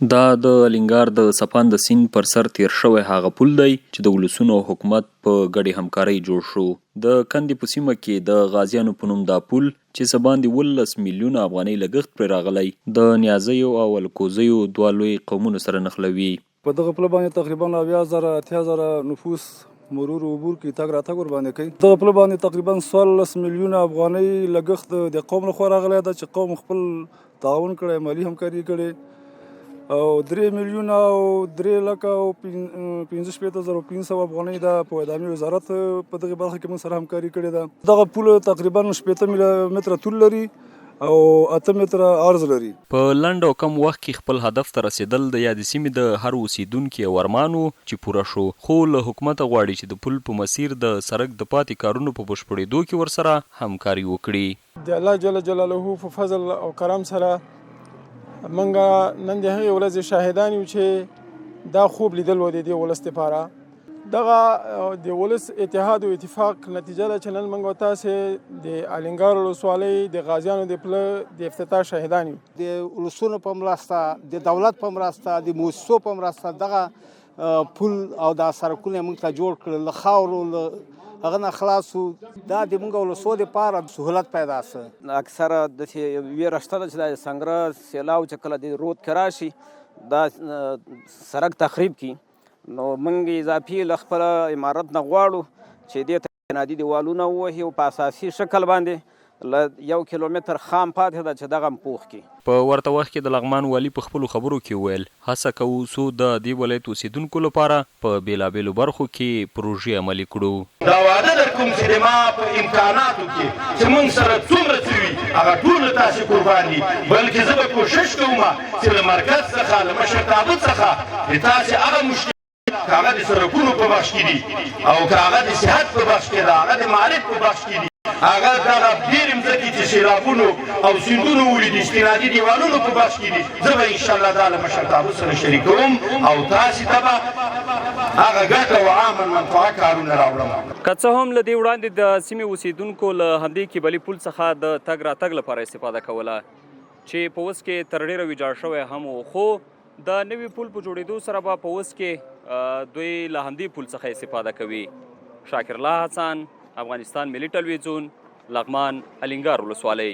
دا د الینګار د سپان د سیند پر سر تیر شوی هغه پل دی چې د ولسونو حکومت په ګډې همکارۍ جوړ شو. د کندې په سیمه کې د غازیانو په نوم دا پل چې څه باندې 19 میلیونه افغانۍ لګښت پرې راغلی د نیازیو او الکوزیو دوه لوی قومونو سره نښلوي. په دغه پل باندې تقریبا 80,000 نفوس مرور او عبور کې تګ راتګ ورباندې کوي. دغه پل باندې تقریبا 14 میلیونه افغانۍ لګښت د قوم لخوا راغلی ده چې قوم خپل تعاون کړی، مالي همکاري کړې او 3 میلیونه او 3 لکه او 15,500 افغانۍ ده په ادامي وزارت په دغه برخه کې موږ سره همکاري کړې ده. دغه پل تقریبا 18 متره طول لري او 8 متره عرض لري. په لنډ او کم وخت کې خپل هدف ته رسیدل د یادې سیمې د هر اوسیدونکي یو ارمان و چې پوره شو، خو له حکومته غواړي چې د پل په مسیر د سړک د پاتې کارونو په بشپړېدو کې ورسره همکاري وکړي. د الله جل جلاله په فضل او کرم سره منګه نن د هغې ورځې شاهدان یو چې دا خوب لیدل و د دې ولس دپاره. دغه د ولس اتحاد او اتفاق نتیجه ده چې نن موږ او تاسې د الینګار ولسوالۍ د غازیانو د پله د افتتاح شاهدان یو. د ولسونو په مرسته، د دولت په مرسته، د مؤسسو په مرسته دغه پل او دا سړکونه موږ ته جوړ کړل، له خاورو هغه نه خلاص وو. دا د موږ ولسو دپاره سهولت پیدا څه. اکثره داسې ویره شته ده چې دا سنګره سیلاو چې کله د رود کې راشي دا سړک تخریب کړي، نو موږ اضافي له خپله عمارت نه غواړو چې دې ته بنیادي دیوالونه ووهي او په اساسي شکل باندې له 1 کیلومتر خام پاتې ده چې دغه هم پوخ کړي. په ورته وخت کې د لغمان والي په خپلو خبرو کې وویل هڅه کوو څو د دې ولایت اوسیدونکو لپاره په بېلابېلو برخو کې پروژې عملي کړو. دا واده در کوم چې د ما په امکاناتو کې چې موږ سره څومره څه وي هغه ټولو تاسې قربان دي، بلکې زه به کوشش کوم چې له مرکز څخه له مشرتابه څخه د تاسې هغه مشکل که هغه د سړکونو په بخش کې دي او که هغه د صحت په بخش کې ده، هغه د معارف په بخش کې دي، هغه دغه ډېرې مځکې چې سیلابونو او سیندونو ولیدي استنادي دیوالونو په بخش کې دي، زه به انشاءالله دا له مشرتابه سره شریکوم او تاسې ته به هغه ګټه او عامه منفعه کارونه راوړم. که څه هم له دې وړاندې د سیمې اوسیدونکو له همدې کیبلي پل څخه د تګ راتګ لپاره استفاده کوله چې په اوس کې تر ډېره ویجاړ شوی هم و، خو د نوي پل په جوړېدو سره به په اوس کې دوی له همدې پل څخه استفاده کوي. شاکر الله حسن، افغانستان ملي ټلویزیون، لغمان، الینګار ولسوالۍ.